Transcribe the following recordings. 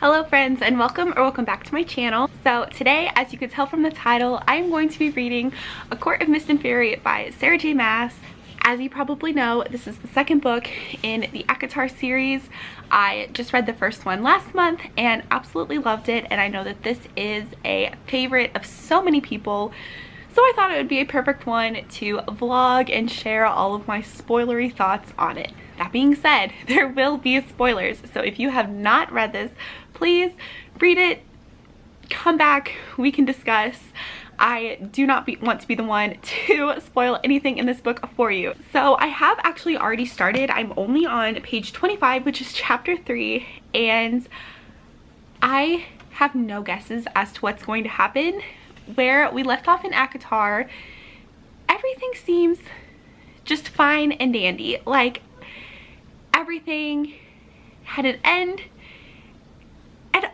Hello friends, and welcome back to my channel. So today, as you can tell from the title, I am going to be reading A Court of Mist and Fury by Sarah J Maas. As you probably know, this is the second book in the ACOTAR series. I just read the first one last month and absolutely loved it, and I know that this is a favorite of so many people. So I thought it would be a perfect one to vlog and share all of my spoilery thoughts on it. That being said, there will be spoilers, so if you have not read this, please read it, come back, we can discuss. I do not want to be the one to spoil anything in this book for you. So I have actually already started. I'm only on page 25, which is chapter 3, and I have no guesses as to what's going to happen. Where we left off in ACOTAR, everything seems just fine and dandy. Like, everything had an end, and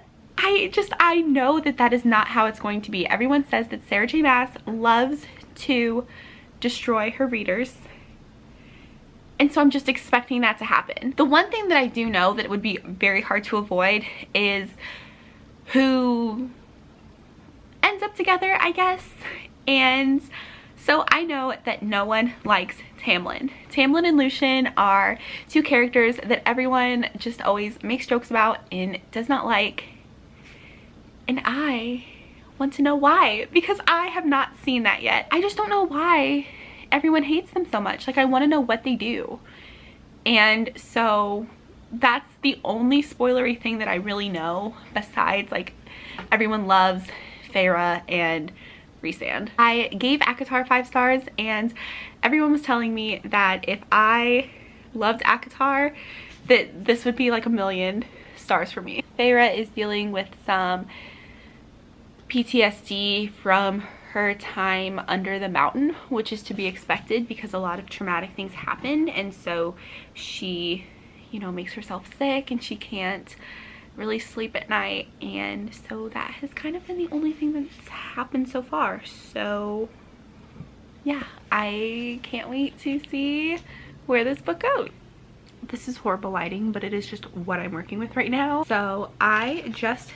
I know that that is not how it's going to be. Everyone says that Sarah J Maas loves to destroy her readers, and so I'm just expecting that to happen. The one thing that I do know that it would be very hard to avoid is who ends up together, I guess. And so I know that no one likes Tamlin. Tamlin and Lucien are two characters that everyone just always makes jokes about and does not like. And I want to know why, because I have not seen that yet. I just don't know why everyone hates them so much. Like, I want to know what they do. And so that's the only spoilery thing that I really know, besides like everyone loves Feyre and Rhysand. I gave ACOTAR 5 stars, and everyone was telling me that if I loved ACOTAR, that this would be like 1,000,000 stars for me. Feyre is dealing with some PTSD from her time under the mountain, which is to be expected because a lot of traumatic things happen, and so she, you know, makes herself sick and she can't really sleep at night, and so that has kind of been the only thing that's happened so far. So yeah, I can't wait to see where this book goes. This is horrible lighting, but it is just what I'm working with right now. So I just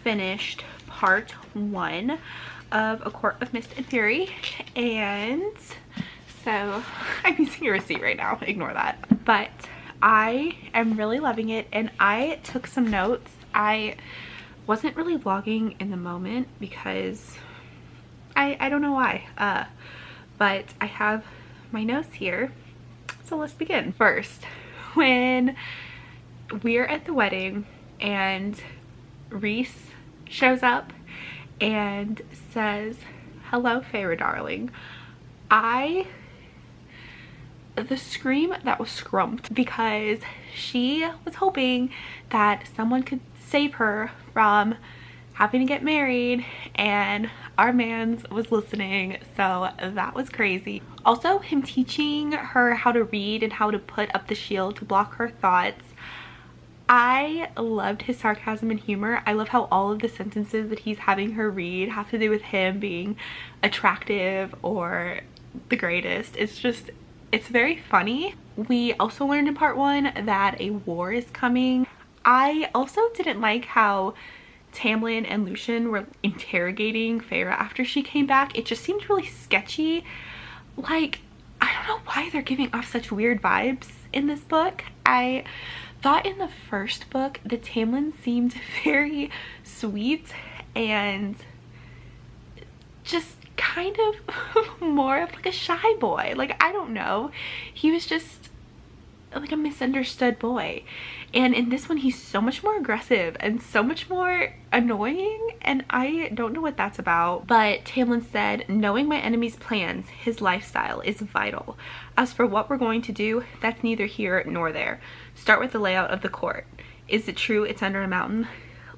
finished part 1 of A Court of Mist and Fury, and so I'm using a receipt right now, ignore that. But I am really loving it, and I took some notes. I wasn't really vlogging in the moment because I don't know why, but I have my notes here, so let's begin. First, when we're at the wedding and Rhys shows up and says, "Hello, Feyre darling," the scream that was scrumped, because she was hoping that someone could save her from having to get married, and our mans was listening, so that was crazy. Also, him teaching her how to read and how to put up the shield to block her thoughts. I loved his sarcasm and humor. I love how all of the sentences that he's having her read have to do with him being attractive or the greatest. It's very funny. We also learned in part 1 that a war is coming. I also didn't like how Tamlin and Lucien were interrogating Feyre after she came back. It just seemed really sketchy. Like, I don't know why they're giving off such weird vibes in this book. I thought in the first book that Tamlin seemed very sweet and just kind of more of like a shy boy. Like, I don't know, he was just like a misunderstood boy, and in this one he's so much more aggressive and so much more annoying, and I don't know what that's about. But Tamlin said, "Knowing my enemy's plans, his lifestyle, is vital. As for what we're going to do, that's neither here nor there. Start with the layout of the court. Is it true it's under a mountain?"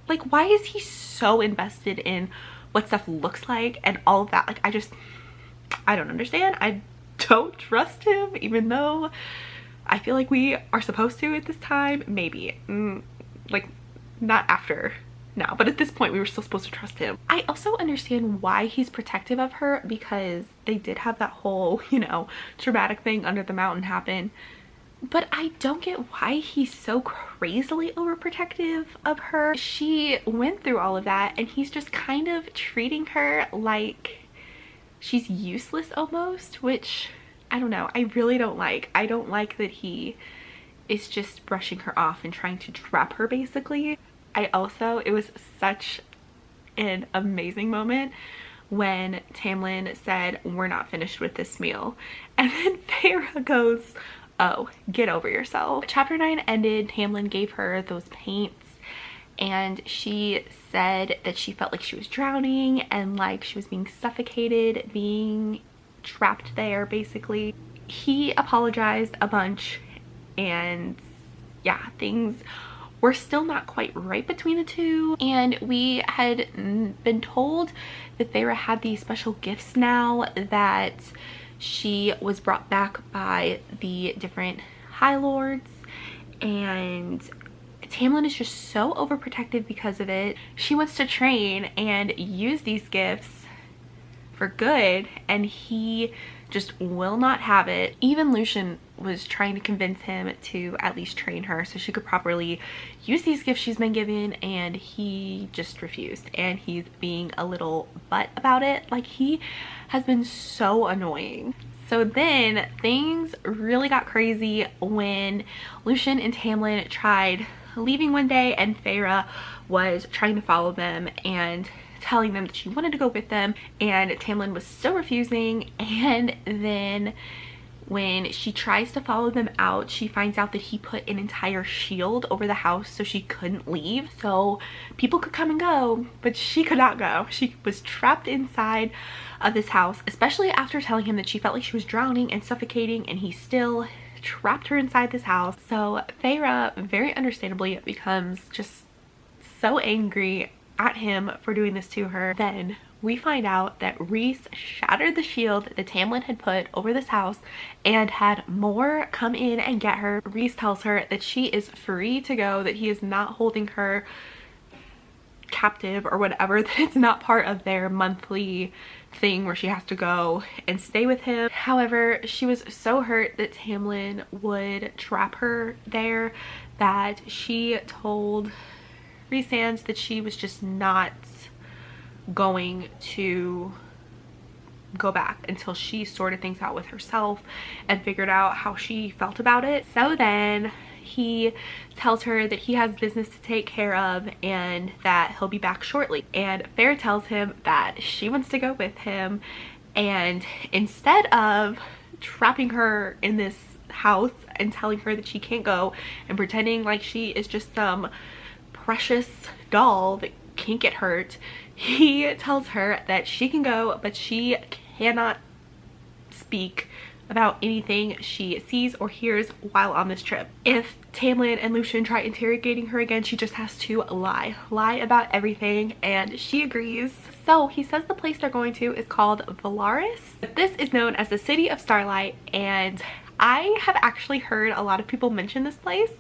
Like, why is he so invested in what stuff looks like and all of that? Like, I don't understand. I don't trust him, even though I feel like we are supposed to at this time. Maybe like not after now, but at this point we were still supposed to trust him. I also understand why he's protective of her, because they did have that whole, you know, traumatic thing under the mountain happen. but I don't get why he's so crazily overprotective of her. She went through all of that and he's just kind of treating her like she's useless almost, which I don't know, I really don't like. I don't like that he is just brushing her off and trying to trap her basically. It was such an amazing moment when Tamlin said, "We're not finished with this meal," and then Feyre goes, "Oh, get over yourself." Chapter 9 ended. Tamlin gave her those paints and she said that she felt like she was drowning and like she was being suffocated, being trapped there basically. He apologized a bunch and yeah, things were still not quite right between the two, and we had been told that Feyre had these special gifts now, that she was brought back by the different High Lords, and Tamlin is just so overprotective because of it. She wants to train and use these gifts for good, and he just will not have it. Even Lucien was trying to convince him to at least train her so she could properly use these gifts she's been given, and he just refused, and he's being a little butt about it. Like, he has been so annoying. So then things really got crazy when Lucien and Tamlin tried leaving one day and Feyre was trying to follow them and telling them that she wanted to go with them, and Tamlin was still refusing. And then when she tries to follow them out, she finds out that he put an entire shield over the house so she couldn't leave, so people could come and go, but she could not go. She was trapped inside of this house, especially after telling him that she felt like she was drowning and suffocating, and he still trapped her inside this house. So Feyre, very understandably, becomes just so angry at him for doing this to her. Then we find out that Rhys shattered the shield that Tamlin had put over this house and had more come in and get her. Rhys tells her that she is free to go, that he is not holding her captive or whatever, that it's not part of their monthly thing where she has to go and stay with him. However, she was so hurt that Tamlin would trap her there that she told Rhysand that she was just not going to go back until she sorted things out with herself and figured out how she felt about it. So then he tells her that he has business to take care of and that he'll be back shortly, and Feyre tells him that she wants to go with him, and instead of trapping her in this house and telling her that she can't go and pretending like she is just some precious doll that can't get hurt, he tells her that she can go, but she cannot speak about anything she sees or hears while on this trip. If Tamlin and Lucien try interrogating her again, she just has to lie about everything, and she agrees. So he says the place they're going to is called Valaris. This is known as the City of Starlight, and I have actually heard a lot of people mention this place,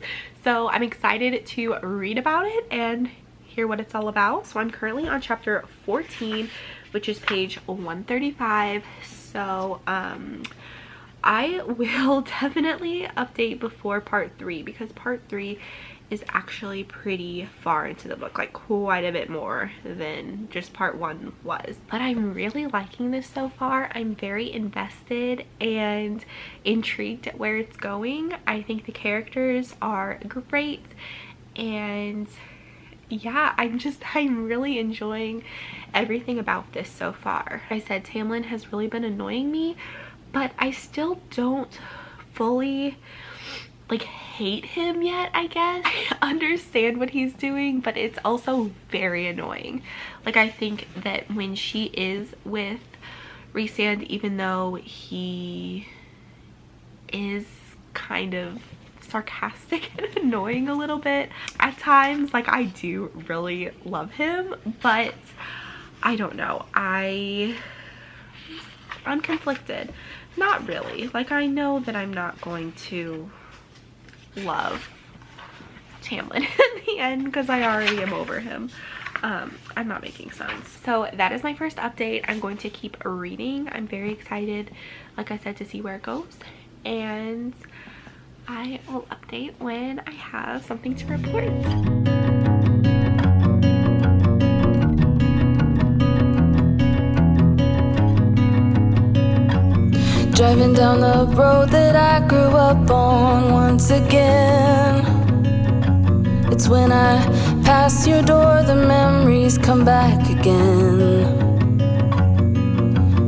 so I'm excited to read about it and hear what it's all about. So I'm currently on chapter 14, which is page 135. So I will definitely update before part 3, because part 3 is actually pretty far into the book, like quite a bit more than just part 1 was. But I'm really liking this so far. I'm very invested and intrigued at where it's going. I think the characters are great, and yeah, I'm really enjoying everything about this so far. Like I said, Tamlin has really been annoying me, but I still don't fully like hate him yet, I guess. I understand what he's doing, but it's also very annoying. Like, I think that when she is with Rhysand, even though he is kind of sarcastic and annoying a little bit at times, like, I do really love him, but I don't know, I'm conflicted. Not really. Like, I know that I'm not going to love Tamlin in the end because I already am over him. I'm not making sense. So that is my first update. I'm going to keep reading. I'm very excited, like I said, to see where it goes, and I will update when I have something to report. Driving down the road that I grew up on once again. It's when I pass your door, the memories come back again.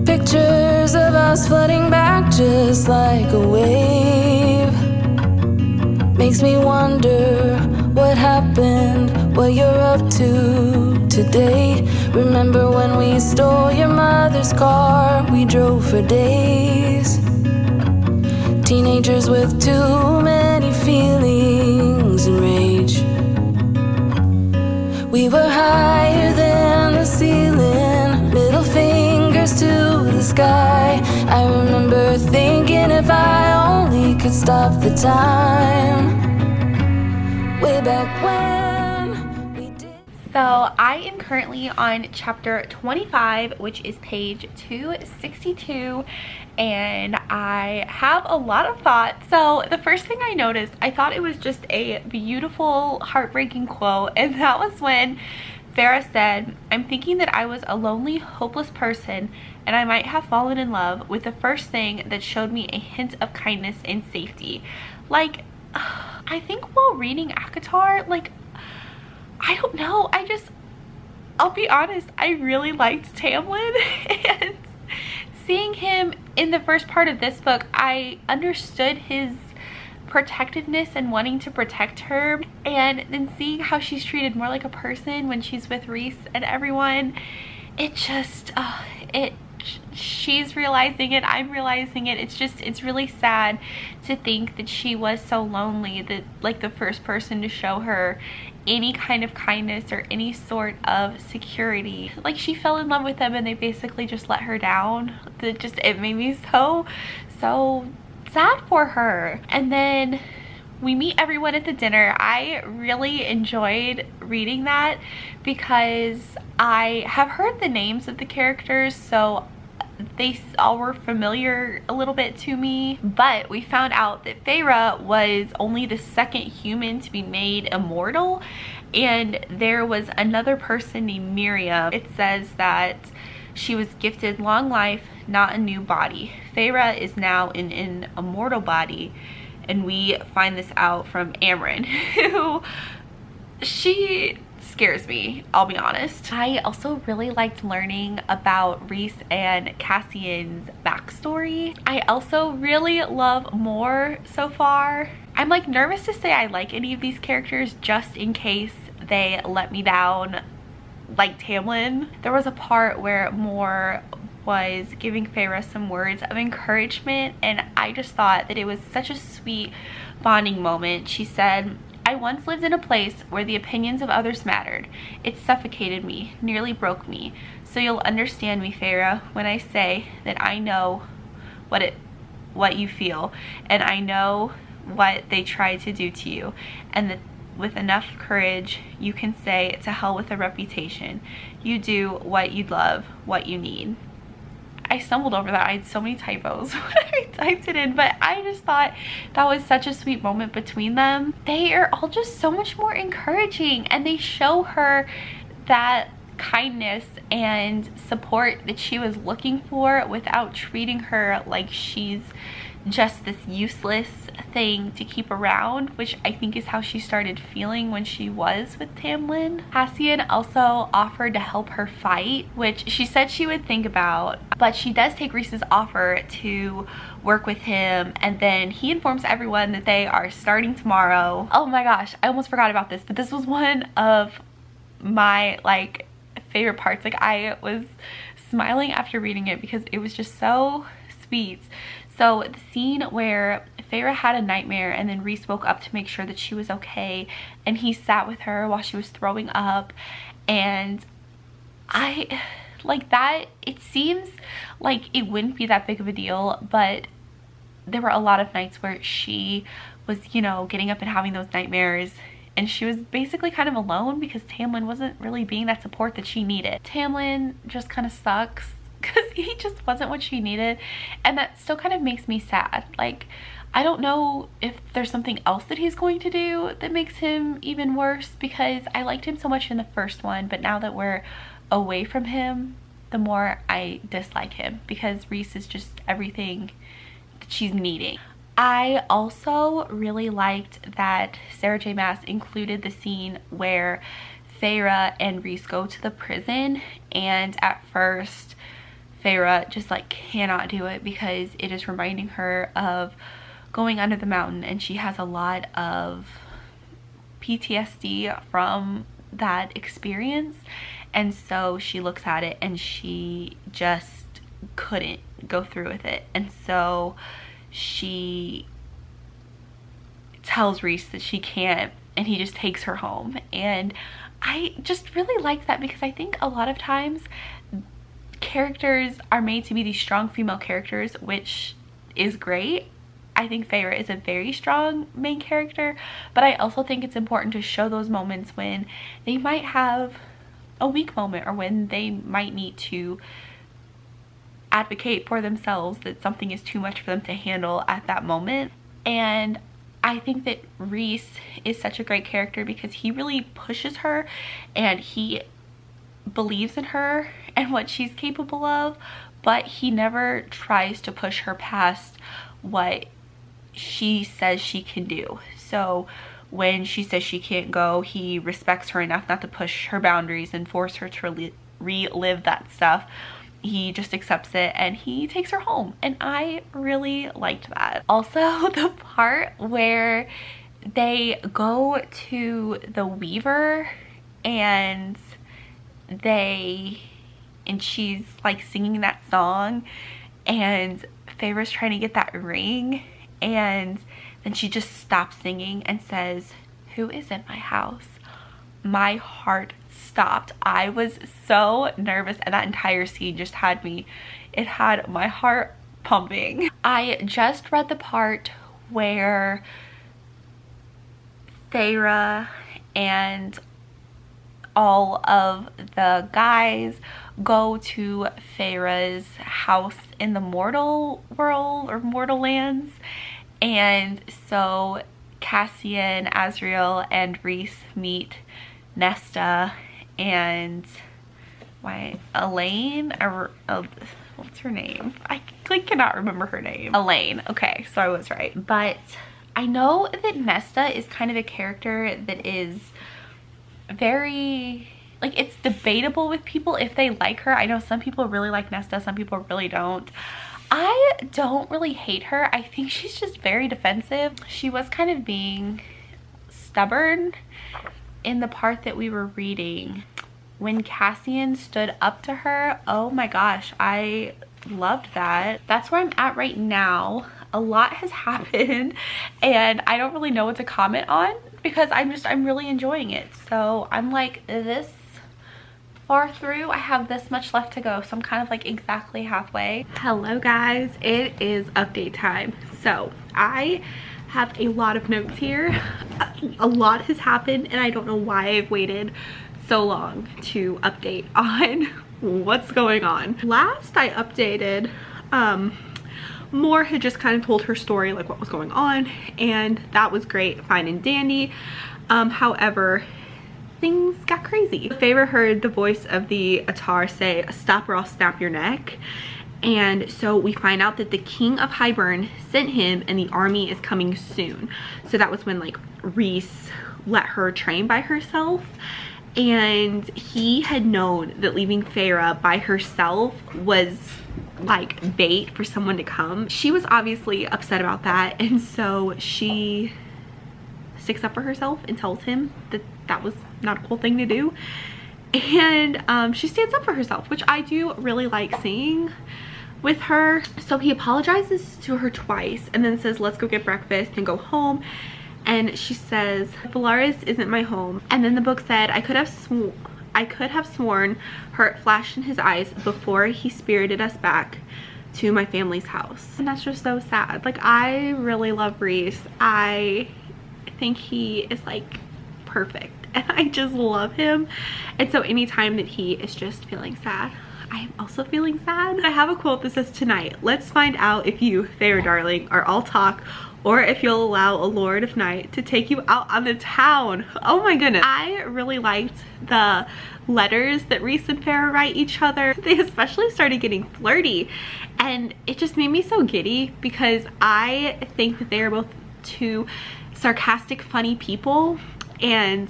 Pictures of us flooding back just like a wave. Makes me wonder what happened, what you're up to today. Remember when we stole your mother's car, we drove for days. Teenagers with too many feelings and rage. We were higher than the ceiling, middle fingers to the sky. I remember thinking if I only could stop the time. Way back when we did. So I am currently on chapter 25, which is page 262, and I have a lot of thoughts. So the first thing I noticed, I thought it was just a beautiful, heartbreaking quote, and that was when Farrah said, "I'm thinking that I was a lonely, hopeless person, and I might have fallen in love with the first thing that showed me a hint of kindness and safety." Like, I think while reading ACOTAR, like, I don't know, I'll be honest, I really liked Tamlin, and seeing him in the first part of this book, I understood his protectiveness and wanting to protect her, and then seeing how she's treated more like a person when she's with Reese and everyone, it just, she's realizing it, I'm realizing it. It's really sad to think that she was so lonely that, like, the first person to show her any kind of kindness or any sort of security, like, she fell in love with them and they basically just let her down. It made me so sad for her. And then we meet everyone at the dinner. I really enjoyed reading that because I have heard the names of the characters, so they all were familiar a little bit to me. But we found out that Feyre was only the second human to be made immortal, and there was another person named Miriam. It says that she was gifted long life, not a new body. Feyre is now in an immortal body, and we find this out from Amryn, who, she scares me, I'll be honest. I also really liked learning about Reese and Cassian's backstory. I also really love Mor so far. I'm, like, nervous to say I like any of these characters just in case they let me down, like Tamlin. There was a part where Mor was giving Feyre some words of encouragement, and I just thought that it was such a sweet bonding moment. She said, "I once lived in a place where the opinions of others mattered. It suffocated me, nearly broke me. So you'll understand me, Feyre, when I say that I know what you feel, and I know what they tried to do to you, and that with enough courage you can say to hell with a reputation. You do what you love, what you need." I stumbled over that. I had so many typos when I typed it in, but I just thought that was such a sweet moment between them. They are all just so much more encouraging, and they show her that kindness and support that she was looking for without treating her like she's just this useless thing to keep around, which I think is how she started feeling when she was with Tamlin. Cassian also offered to help her fight, which she said she would think about, but she does take Reese's offer to work with him, and then he informs everyone that they are starting tomorrow. Oh my gosh, I almost forgot about this, but this was one of my, like, favorite parts. Like, I was smiling after reading it because it was just so sweet. So the scene where Feyre had a nightmare and then Reese woke up to make sure that she was okay, and he sat with her while she was throwing up, and I like that. It seems like it wouldn't be that big of a deal, but there were a lot of nights where she was, you know, getting up and having those nightmares, and she was basically kind of alone because Tamlin wasn't really being that support that she needed. Tamlin just kind of sucks because he just wasn't what she needed, and that still kind of makes me sad. Like, I don't know if there's something else that he's going to do that makes him even worse, because I liked him so much in the first one, but now that we're away from him, the more I dislike him, because Reese is just everything that she's needing. I also really liked that Sarah J. Maas included the scene where Feyre and Reese go to the prison, and at first Feyre just like cannot do it because it is reminding her of going under the mountain, and she has a lot of PTSD from that experience, and so she looks at it and she just couldn't go through with it, and so she tells Reese that she can't, and he just takes her home. And I just really like that, because I think a lot of times characters are made to be these strong female characters, which is great. I think Feyre is a very strong main character, but I also think it's important to show those moments when they might have a weak moment, or when they might need to advocate for themselves, that something is too much for them to handle at that moment. And I think that Reese is such a great character because he really pushes her, and he believes in her and what she's capable of, but he never tries to push her past what she says she can do. So when she says she can't go, he respects her enough not to push her boundaries and force her to relive that stuff. He just accepts it and he takes her home, and I really liked that. Also, the part where they go to the Weaver and she's like singing that song, and Feyre's trying to get that ring, and then she just stops singing and says, "Who is in my house?" My heart stopped. I was so nervous, and that entire scene just had my heart pumping. I just read the part where Feyre and all of the guys go to Feyre's house in the mortal world, or mortal lands, and so Cassian, Azriel, and Reese meet Nesta and Elaine, or what's her name? I cannot remember her name. Elaine. Okay, so I was right. But I know that Nesta is kind of a character that is very, like, it's debatable with people if they like her. I know some people really like Nesta, some people really don't. I don't really hate her. I think she's just very defensive. She was kind of being stubborn in the part that we were reading. When Cassian stood up to her, oh my gosh, I loved that. That's where I'm at right now. A lot has happened and I don't really know what to comment on, because I'm really enjoying it. So I'm like this far through. I have this much left to go, so I'm kind of like exactly halfway. Hello guys, it is update time. So I have a lot of notes here. A lot has happened and I don't know why I've waited so long to update on what's going on. Last I updated, Moore had just kind of told her story, like what was going on, and that was great, fine and dandy. However, things got crazy. Feyre heard the voice of the Attar say, "Stop or I'll snap your neck." And so we find out that the King of Hybern sent him and the army is coming soon. So that was when like Reese let her train by herself. And he had known that leaving Feyre by herself was like bait for someone to come. She was obviously upset about that, and so she sticks up for herself and tells him that that was not a cool thing to do. And she stands up for herself, which I do really like seeing with her. So he apologizes to her twice and then says, "Let's go get breakfast and go home." And she says, "Valaris isn't my home." And then the book said, I could have sworn hurt flashed in his eyes before he spirited us back to my family's house. And that's just so sad. Like, I really love Reese. I think he is like perfect and I just love him. And so anytime that he is just feeling sad, I am also feeling sad. I have a quote that says, "Tonight, let's find out if you, fair darling, are all talk or if you'll allow a lord of night to take you out on the town." Oh my goodness. I really liked the letters that Reese and Farrah write each other. They especially started getting flirty, and it just made me so giddy because I think that they are both two sarcastic, funny people, and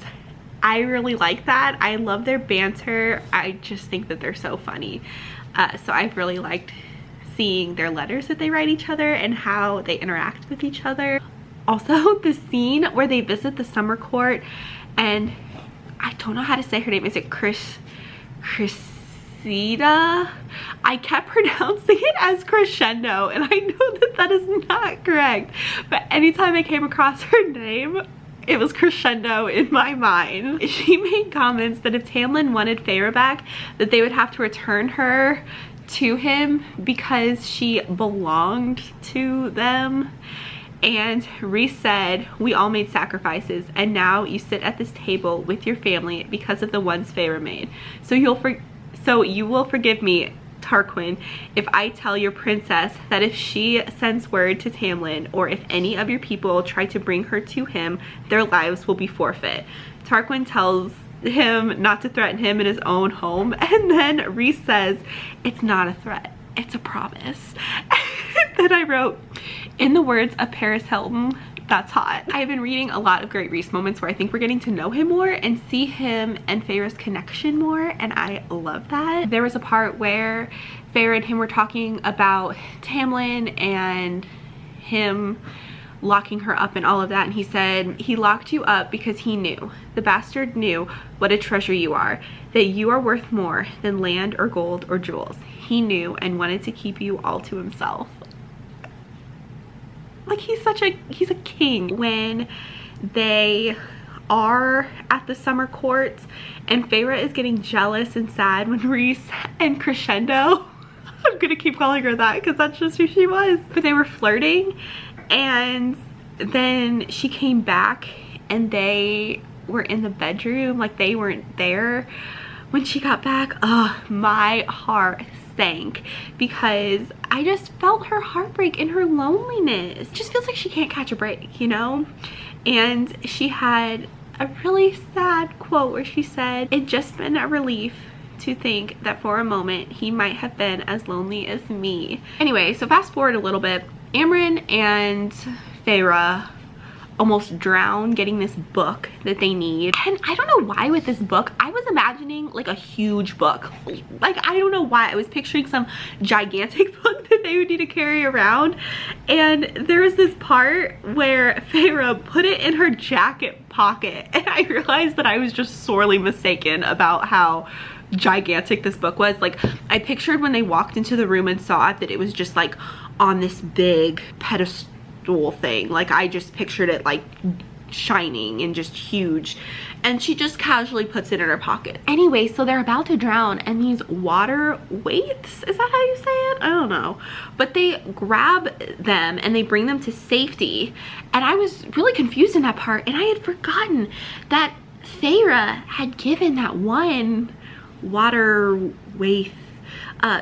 I really like that. I love their banter. I just think that they're so funny. So I've really liked seeing their letters that they write each other and how they interact with each other. Also, the scene where they visit the summer court, and I don't know how to say her name. Is it Cressida? I kept pronouncing it as crescendo, and I know that that is not correct. But anytime I came across her name, it was crescendo in my mind. She made comments that if Tamlin wanted Farrah back, that they would have to return her to him because she belonged to them. And Reese said, "We all made sacrifices, and now you sit at this table with your family because of the ones Farrah made. So you will forgive me, Tarquin, if I tell your princess that if she sends word to Tamlin, or if any of your people try to bring her to him, their lives will be forfeit." Tarquin tells him not to threaten him in his own home, and then Reese says, "It's not a threat, it's a promise." Then I wrote, "In the words of Paris Hilton, that's hot." I've been reading a lot of great Reese moments where I think we're getting to know him more and see him and Farrah's connection more, and I love that. There was a part where Farrah and him were talking about Tamlin and him locking her up and all of that, and he said he locked you up because he knew, the bastard knew, what a treasure you are, that you are worth more than land or gold or jewels. He knew and wanted to keep you all to himself. Like, he's a king. When they are at the summer court and Farrah is getting jealous and sad when Reese and Crescendo, I'm gonna keep calling her that because that's just who she was, but they were flirting, and then she came back and they were in the bedroom, like they weren't there when she got back. Oh, my heart sank because I just felt her heartbreak and her loneliness. It just feels like she can't catch a break, you know? And she had a really sad quote where she said, "It'd just been a relief to think that for a moment he might have been as lonely as me." Anyway, so fast forward a little bit. Amren and Farrah almost drown getting this book that they need, and I don't know why with this book I was imagining like a huge book. Like, I don't know why I was picturing some gigantic book that they would need to carry around, and there was this part where Farrah put it in her jacket pocket, and I realized that I was just sorely mistaken about how gigantic this book was. Like, I pictured when they walked into the room and saw it that it was just like on this big pedestal thing. Like, I just pictured it like shining and just huge, and she just casually puts it in her pocket. Anyway, so they're about to drown, and these water waifs, is that how you say it? I don't know, but they grab them and they bring them to safety, and I was really confused in that part, and I had forgotten that Farrah had given that one water waif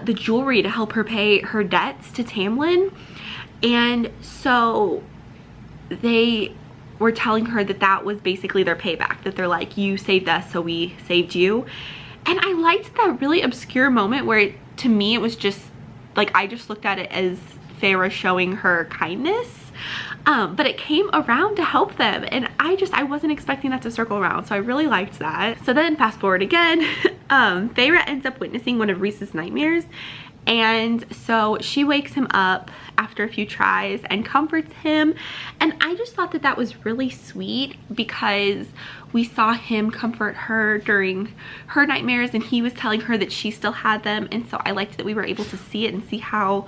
the jewelry to help her pay her debts to Tamlin. And so they were telling her that that was basically their payback, that they're like, you saved us, so we saved you. And I liked that really obscure moment where to me it was just like, I just looked at it as Farrah showing her kindness, but it came around to help them, and I wasn't expecting that to circle around, so I really liked that. So then fast forward again, Farrah ends up witnessing one of Reese's nightmares, and so she wakes him up after a few tries and comforts him, and I just thought that that was really sweet because we saw him comfort her during her nightmares, and he was telling her that she still had them, and so I liked that we were able to see it and see how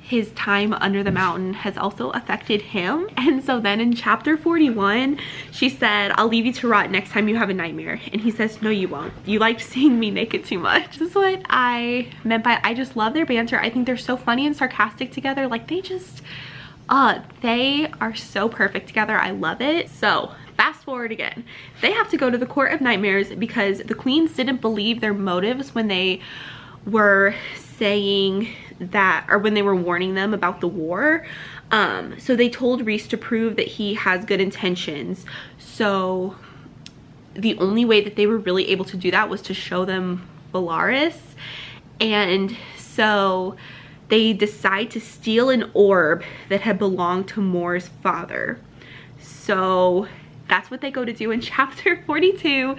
his time under the mountain has also affected him. And so then in chapter 41, she said, "I'll leave you to rot next time you have a nightmare." And he says, "No, you won't. You liked seeing me naked too much." This is what I meant by, I just love their banter. I think they're so funny and sarcastic together. Like, they just, they are so perfect together. I love it. So fast forward again. They have to go to the Court of Nightmares because the queens didn't believe their motives when they were saying that, or when they were warning them about the war, so they told Rhys to prove that he has good intentions. So the only way that they were really able to do that was to show them Valaris. And so they decide to steal an orb that had belonged to Mor's father. So that's what they go to do in chapter 42.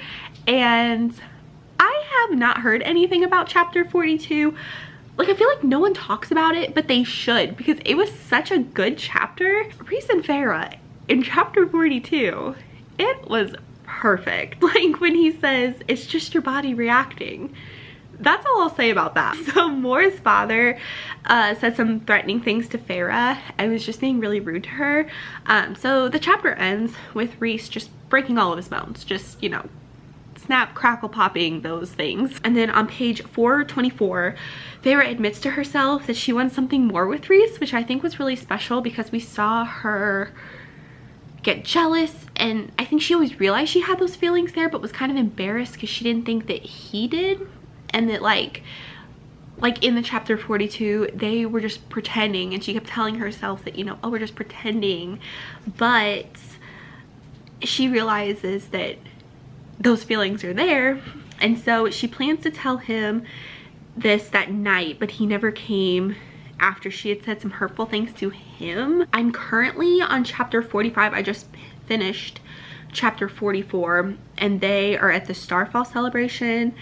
And I have not heard anything about chapter 42. Like, I feel like no one talks about it, but they should, because it was such a good chapter. Rhys and Feyre in chapter 42, it was perfect. Like, when he says, it's just your body reacting. That's all I'll say about that. So Mor's father said some threatening things to Feyre. I was just being really rude to her. So the chapter ends with Rhys just breaking all of his bones. Just, you know, snap, crackle, popping, those things. And then on page 424, Feyre admits to herself that she wants something more with Rhys, which I think was really special because we saw her get jealous, and I think she always realized she had those feelings there, but was kind of embarrassed because she didn't think that he did. And that like in the chapter 42, they were just pretending, and she kept telling herself that, you know, oh, we're just pretending. But she realizes that those feelings are there, and so she plans to tell him this that night, but he never came after she had said some hurtful things to him. I'm currently on chapter 45. I just finished chapter 44, and they are at the Starfall celebration,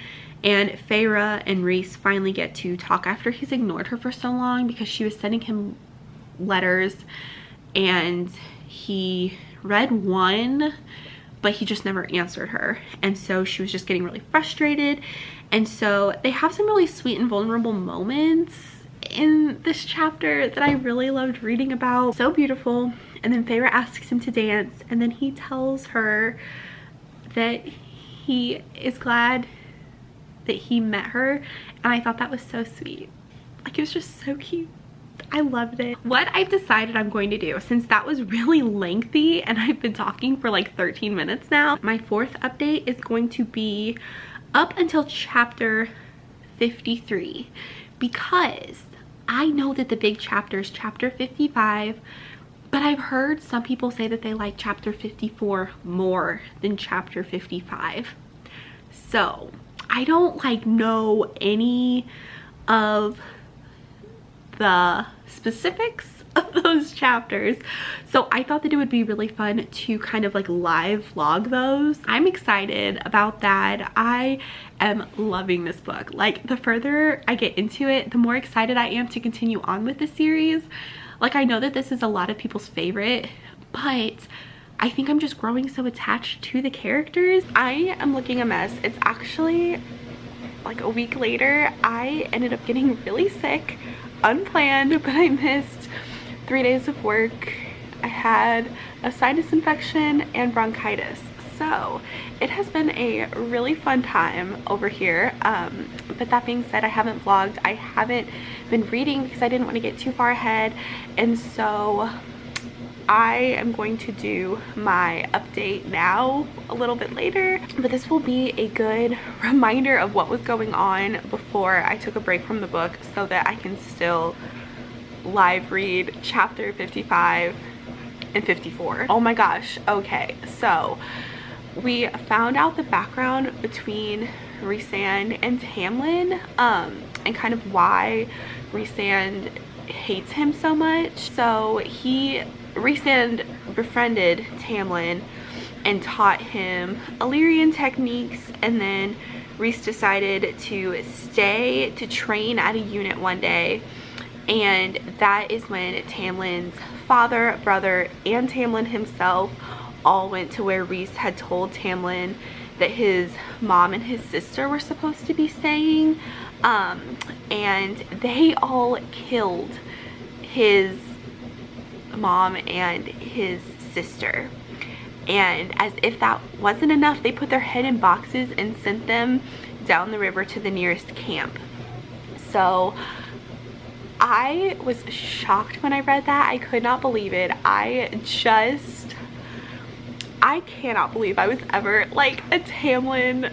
and Feyre and Rhys finally get to talk after he's ignored her for so long because she was sending him letters, and he read one, but he just never answered her. And so she was just getting really frustrated. And so they have some really sweet and vulnerable moments in this chapter that I really loved reading about. So beautiful. And then Feyre asks him to dance, and then he tells her that he is glad that he met her. And I thought that was so sweet. Like, it was just so cute. I loved it. What I've decided I'm going to do, since that was really lengthy and I've been talking for like 13 minutes now, my fourth update is going to be up until chapter 53, because I know that the big chapter is chapter 55, but I've heard some people say that they like chapter 54 more than chapter 55. So I don't like know any of the specifics of those chapters, so I thought that it would be really fun to kind of like live vlog those. I'm excited about that. I am loving this book. Like, the further I get into it, the more excited I am to continue on with the series. Like, I know that this is a lot of people's favorite, but I think I'm just growing so attached to the characters. I am looking a mess. It's actually like a week later. I ended up getting really sick, unplanned, but I missed 3 days of work. I had a sinus infection and bronchitis, so it has been a really fun time over here. But that being said, I haven't vlogged. I haven't been reading because I didn't want to get too far ahead, and so I am going to do my update now a little bit later, but this will be a good reminder of what was going on before I took a break from the book, so that I can still live read chapter 55 and 54. Oh my gosh. Okay, so we found out the background between Rhysand and Tamlin, and kind of why Rhysand hates him so much. So Rhysand befriended Tamlin and taught him Illyrian techniques, and then Rhys decided to stay to train at a unit one day, and that is when Tamlin's father, brother, and Tamlin himself all went to where Rhys had told Tamlin that his mom and his sister were supposed to be staying, and they all killed his mom and his sister. And as if that wasn't enough, they put their head in boxes and sent them down the river to the nearest camp. So I was shocked when I read that. I could not believe it. I cannot believe I was ever like a Tamlin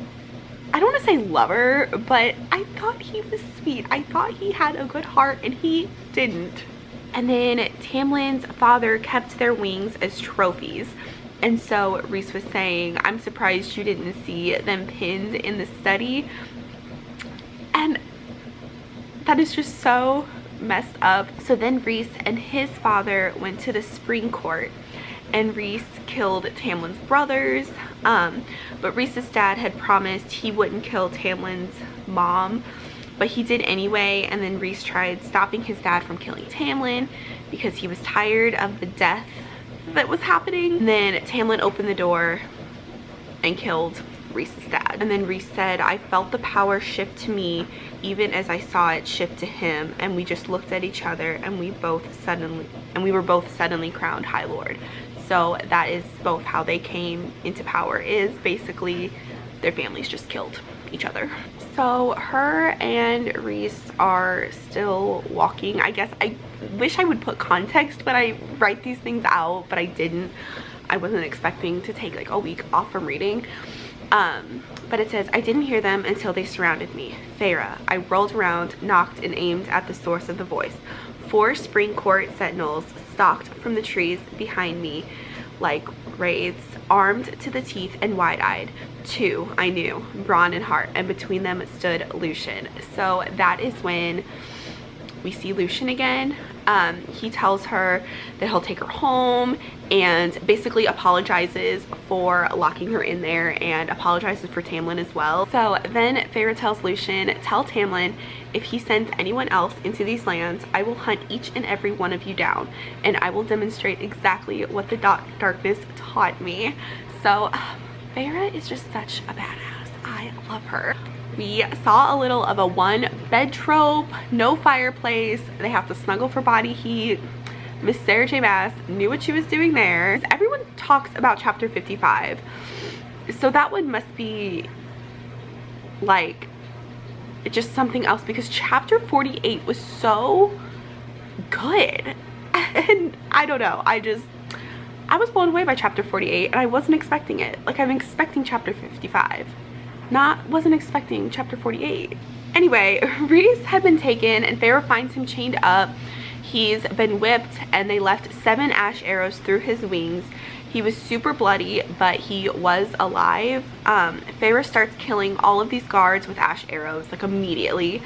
I don't want to say lover, but I thought he was sweet. I thought he had a good heart, and he didn't. And then Tamlin's father kept their wings as trophies. And so Rhys was saying, I'm surprised you didn't see them pinned in the study. And that is just so messed up. So then Rhys and his father went to the spring court, and Rhys killed Tamlin's brothers. But Rhys's dad had promised he wouldn't kill Tamlin's mom, but he did anyway. And then Rhys tried stopping his dad from killing Tamlin because he was tired of the death that was happening. And then Tamlin opened the door and killed Rhys's dad. And then Rhys said, I felt the power shift to me even as I saw it shift to him, and we just looked at each other, and we were both suddenly crowned High Lord. So that is both how they came into power, is basically their families just killed each other. So her and Rhys are still walking. I guess I wish I would put context when I write these things out, but I didn't. I wasn't expecting to take like a week off from reading. But it says, I didn't hear them until they surrounded me. Feyre. I rolled around, knocked, and aimed at the source of the voice. 4 spring court sentinels stalked from the trees behind me like wraiths, armed to the teeth and wide-eyed. 2, I knew, Bronn and Hart, and between them stood Lucien. So that is when we see Lucien again. He tells her that he'll take her home and basically apologizes for locking her in there and apologizes for Tamlin as well. So then Feyre tells Lucien, tell Tamlin if he sends anyone else into these lands, I will hunt each and every one of you down, and I will demonstrate exactly what the darkness taught me. So Feyre is just such a badass. I love her. We saw a little of a 1 bed trope, no fireplace, they have to snuggle for body heat. Miss Sarah J Maas knew what she was doing there. Everyone talks about chapter 55, so that one must be like just something else, because chapter 48 was so good. And I don't know, I was blown away by chapter 48, and I wasn't expecting it. Like, I'm expecting chapter 55. Wasn't expecting chapter 48. Anyway, Rhys had been taken, and Feyre finds him chained up. He's been whipped, and they left 7 ash arrows through his wings. He was super bloody, but he was alive. Feyre starts killing all of these guards with ash arrows, like, immediately.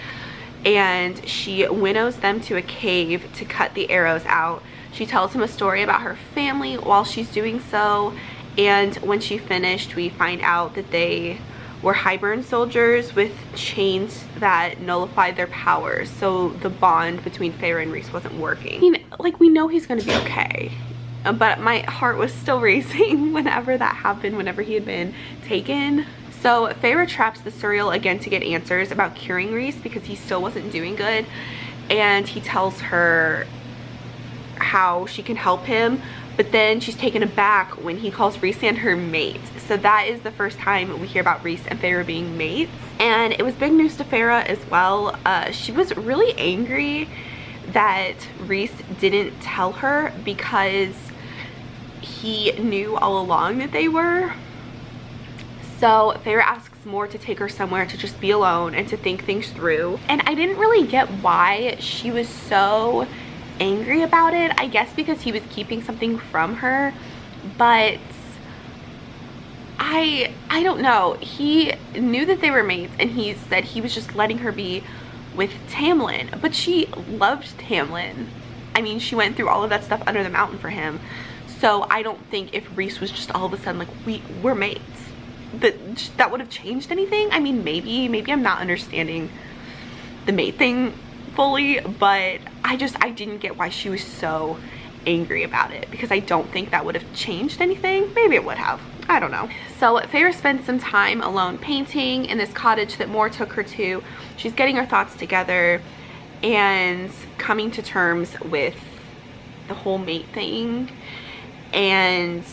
And she winnows them to a cave to cut the arrows out. She tells him a story about her family while she's doing so. And when she finished, we find out that they were Hybern soldiers with chains that nullified their powers, so the bond between Feyre and Rhys wasn't working. I mean, like, we know he's gonna be okay, but my heart was still racing whenever that happened, whenever he had been taken. So Feyre traps the Suriel again to get answers about curing Rhys because he still wasn't doing good, and he tells her how she can help him. But then she's taken aback when he calls Rhysand her mate. So that is the first time we hear about Rhys and Feyre being mates. And it was big news to Feyre as well. She was really angry that Rhys didn't tell her because he knew all along that they were. So Feyre asks Mor to take her somewhere to just be alone and to think things through. And I didn't really get why she was so angry about it. I guess because he was keeping something from her, but I don't know. He knew that they were mates, and he said he was just letting her be with Tamlin, but she loved Tamlin. I mean, she went through all of that stuff under the mountain for him. So I don't think if Rhys was just all of a sudden like, we're mates, that would have changed anything. I mean, maybe I'm not understanding the mate thing fully, but I didn't get why she was so angry about it, because I don't think that would have changed anything. Maybe it would have, I don't know. So Feyre spends some time alone painting in this cottage that Mor took her to. She's getting her thoughts together and coming to terms with the whole mate thing. And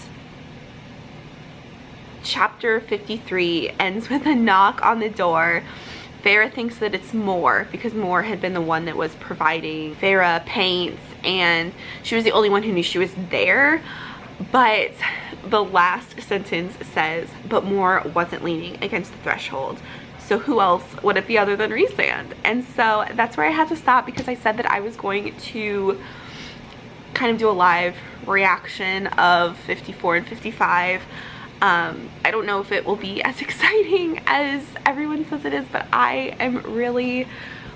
chapter 53 ends with a knock on the door. Feyre thinks that it's Mor, because Mor had been the one that was providing Feyre paints, and she was the only one who knew she was there. but the last sentence says, but Moore wasn't leaning against the threshold. So who else would it be other than Rhysand? And so that's where I had to stop, because I said that I was going to kind of do a live reaction of 54 and 55. I don't know if it will be as exciting as everyone says it is, but I am really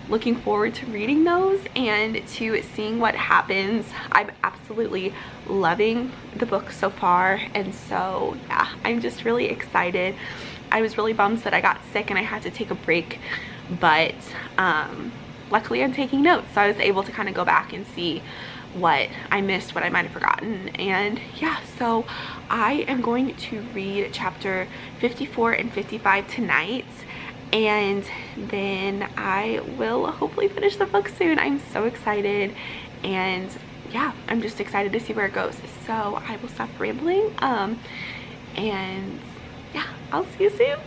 looking forward to reading those and to seeing what happens. I'm absolutely loving the book so far, and so yeah, I'm just really excited. I was really bummed that I got sick and I had to take a break, but luckily I'm taking notes, so I was able to kind of go back and see what I missed, what I might have forgotten. And yeah, so I am going to read chapter 54 and 55 tonight, and then I will hopefully finish the book soon. I'm so excited, and yeah, I'm just excited to see where it goes. So I will stop rambling, and yeah, I'll see you soon.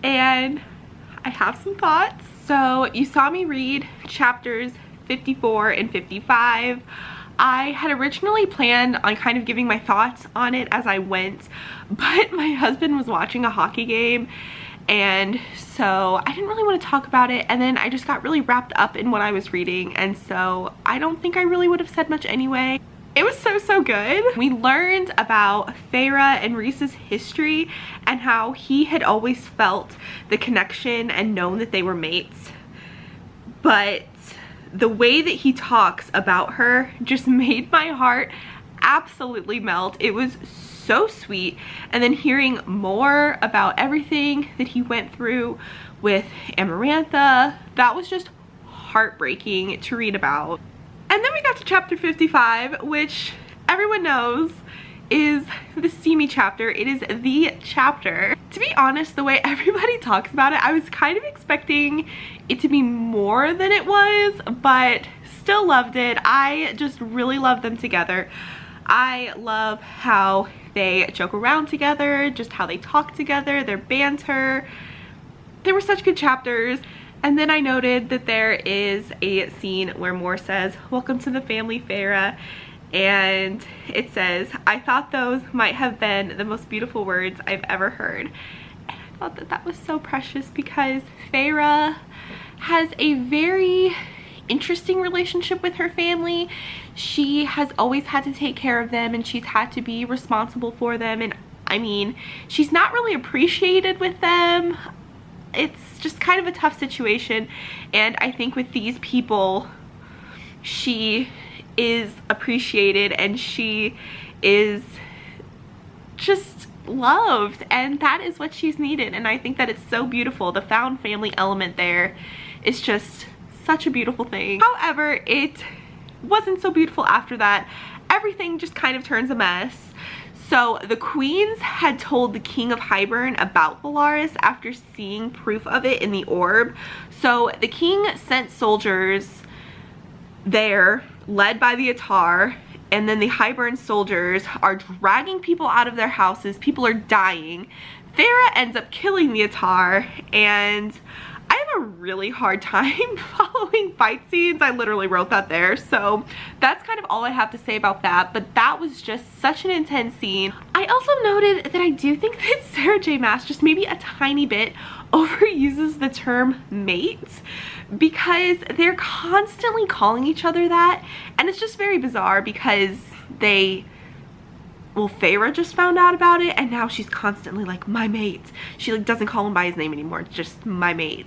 And I have some thoughts. So you saw me read chapters 54 and 55. I had originally planned on kind of giving my thoughts on it as I went, but my husband was watching a hockey game, and so I didn't really want to talk about it, and then I just got really wrapped up in what I was reading, and so I don't think I really would have said much anyway. It was so good. We learned about Feyre and Rhys's history and how he had always felt the connection and known that they were mates, but the way that he talks about her just made my heart absolutely melt. It was so sweet. And then hearing more about everything that he went through with Amarantha, that was just heartbreaking to read about. And then we got to chapter 55, which everyone knows is the steamy chapter. It is the chapter. To be honest, the way everybody talks about it, I was kind of expecting it to be more than it was, but still loved it. I just really love them together. I love how they joke around together, just how they talk together, their banter. They were such good chapters. And then I noted that there is a scene where Moore says, "Welcome to the family, Feyre." And it says, "I thought those might have been the most beautiful words I've ever heard." And I thought that that was so precious because Feyre has a very interesting relationship with her family. She has always had to take care of them, and she's had to be responsible for them. And I mean, she's not really appreciated with them. It's just kind of a tough situation. And I think with these people, she is appreciated and she is just loved, and that is what she's needed. And I think that it's so beautiful. The found family element there is just such a beautiful thing. However, it wasn't so beautiful after that. Everything just kind of turns a mess. So the queens had told the King of Hybern about Valaris after seeing proof of it in the orb. So the king sent soldiers there, led by the Attar, and then the Hybern soldiers are dragging people out of their houses. People are dying. Feyre ends up killing the Attar, and I have a really hard time following fight scenes. I literally wrote that there. So that's kind of all I have to say about that. But that was just such an intense scene. I also noted that I do think that Sarah J. Maas just maybe a tiny bit overuses the term mate, because they're constantly calling each other that. And it's just very bizarre because Feyre just found out about it, and now she's constantly like, "My mate." She like doesn't call him by his name anymore, just "my mate."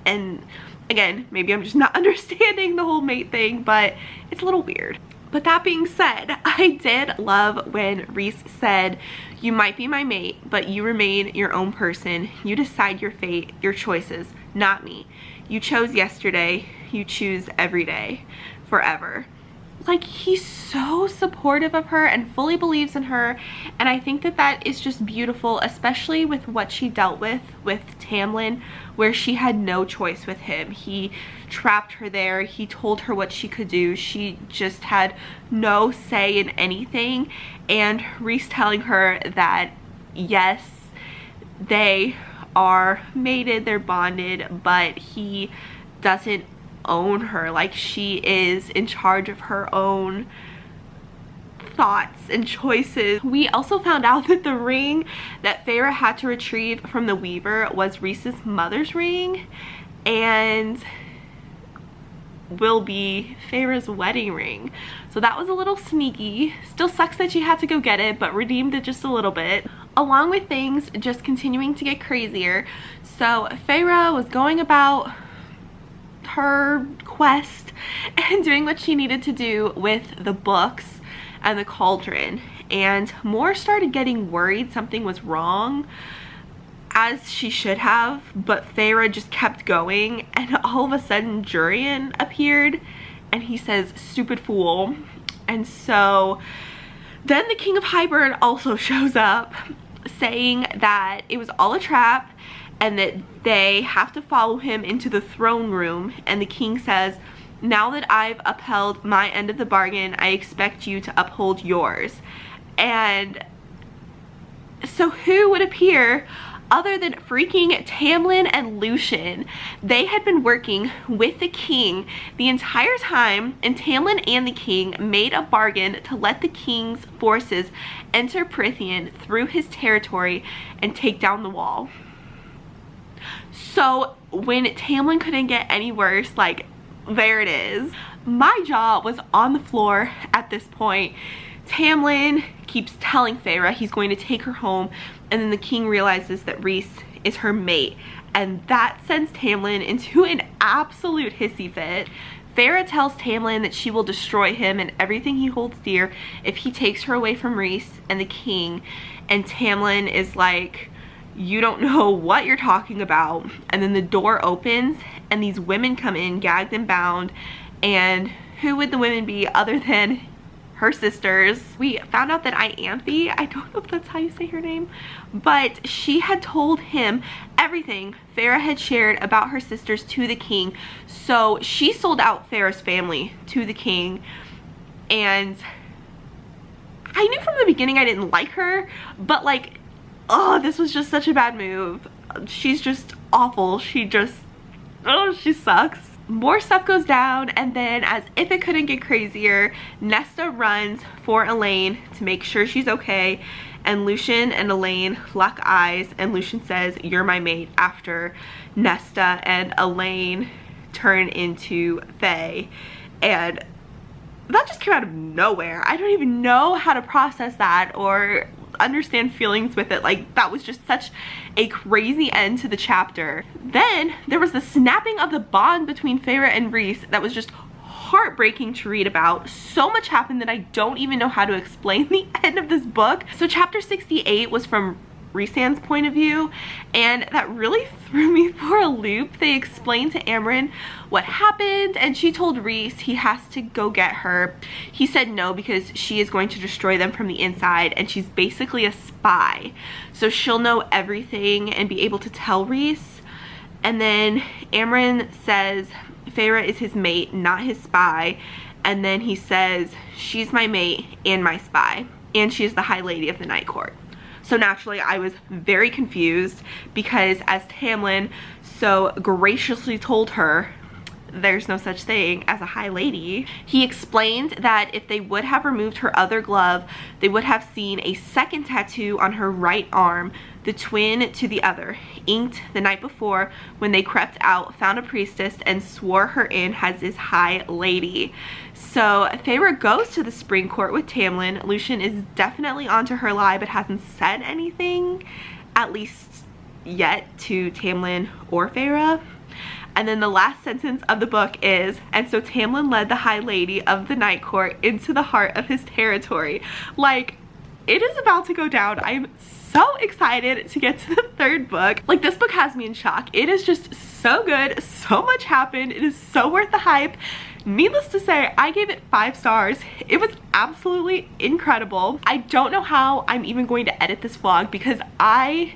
And again, maybe I'm just not understanding the whole mate thing, but it's a little weird. But that being said, I did love when Rhys said, "You might be my mate, but you remain your own person. You decide your fate, your choices, not me. You chose yesterday, you choose every day, forever." Like, he's so supportive of her and fully believes in her, and I think that that is just beautiful, especially with what she dealt with Tamlin, where she had no choice with him. He trapped her there. He told her what she could do. She just had no say in anything. And Rhys telling her that yes, they are mated, they're bonded, but he doesn't own her. Like, she is in charge of her own thoughts and choices. We also found out that the ring that Feyre had to retrieve from the Weaver was Rhys's mother's ring, and will be Feyre's wedding ring. So that was a little sneaky. Still sucks that she had to go get it, but redeemed it just a little bit. Along with things just continuing to get crazier, so Feyre was going about her quest and doing what she needed to do with the books and the cauldron, and Moore started getting worried something was wrong, as she should have, but Feyre just kept going, and all of a sudden Jurian appeared and he says, "Stupid fool." And so then the King of Hybern also shows up saying that it was all a trap and that they have to follow him into the throne room. And the king says, "Now that I've upheld my end of the bargain, I expect you to uphold yours." And so who would appear other than freaking Tamlin and Lucien? They had been working with the king the entire time, and Tamlin and the king made a bargain to let the king's forces enter Prythian through his territory and take down the wall. So when Tamlin couldn't get any worse, like, there it is. My jaw was on the floor at this point. Tamlin keeps telling Feyre he's going to take her home, and then the king realizes that Rhys is her mate, and that sends Tamlin into an absolute hissy fit. Feyre tells Tamlin that she will destroy him and everything he holds dear if he takes her away from Rhys and the king. And Tamlin is like, you don't know what you're talking about. And then the door opens and these women come in, gagged and bound. And who would the women be other than her sisters? We found out that Ianthe, I don't know if that's how you say her name, but she had told him everything Feyre had shared about her sisters to the king. So she sold out Feyre's family to the king. And I knew from the beginning I didn't like her, but like, oh, this was just such a bad move. She's just awful. She sucks. More stuff goes down, and then as if it couldn't get crazier, Nesta runs for Elaine to make sure she's okay, and Lucien and Elaine lock eyes, and Lucien says, "You're my mate," after Nesta and Elaine turn into Fae. And that just came out of nowhere. I don't even know how to process that or understand feelings with it. Like, that was just such a crazy end to the chapter. Then there was the snapping of the bond between Feyre and Rhys that was just heartbreaking to read about. So much happened that I don't even know how to explain the end of this book. So chapter 68 was from Rhysand's point of view, and that really threw me for a loop. They explained to Amren what happened, and she told Rhys he has to go get her. He said no because she is going to destroy them from the inside, and she's basically a spy, so she'll know everything and be able to tell Rhys. And then Amren says Feyre is his mate, not his spy, and then he says she's my mate and my spy, and she is the High Lady of the Night Court. So naturally, I was very confused because as Tamlin so graciously told her, there's no such thing as a High Lady. He explained that if they would have removed her other glove, they would have seen a second tattoo on her right arm, the twin to the other, inked the night before when they crept out, found a priestess, and swore her in as his High Lady. So Feyre goes to the Spring Court with Tamlin. Lucien is definitely onto her lie but hasn't said anything, at least yet, to Tamlin or Feyre. And then the last sentence of the book is, and so Tamlin led the High Lady of the Night Court into the heart of his territory. Like, it is about to go down. I am so excited to get to the third book. Like, this book has me in shock. It is just so good. So much happened. It is so worth the hype. Needless to say, I gave it 5 stars. It was absolutely incredible. I don't know how I'm even going to edit this vlog because I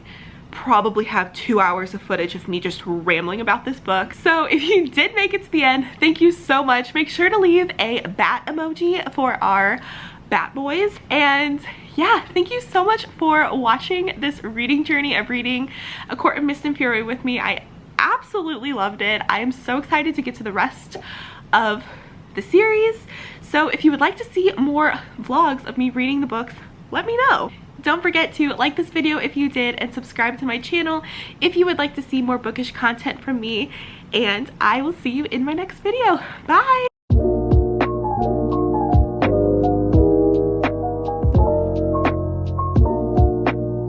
probably have 2 hours of footage of me just rambling about this book. So if you did make it to the end, thank you so much. Make sure to leave a bat emoji for our bat boys. And yeah, thank you so much for watching this reading journey of reading A Court of Mist and Fury with me. I absolutely loved it. I am so excited to get to the rest of the series. So if you would like to see more vlogs of me reading the books, let me know. Don't forget to like this video if you did, and subscribe to my channel if you would like to see more bookish content from me, and I will see you in my next video. Bye!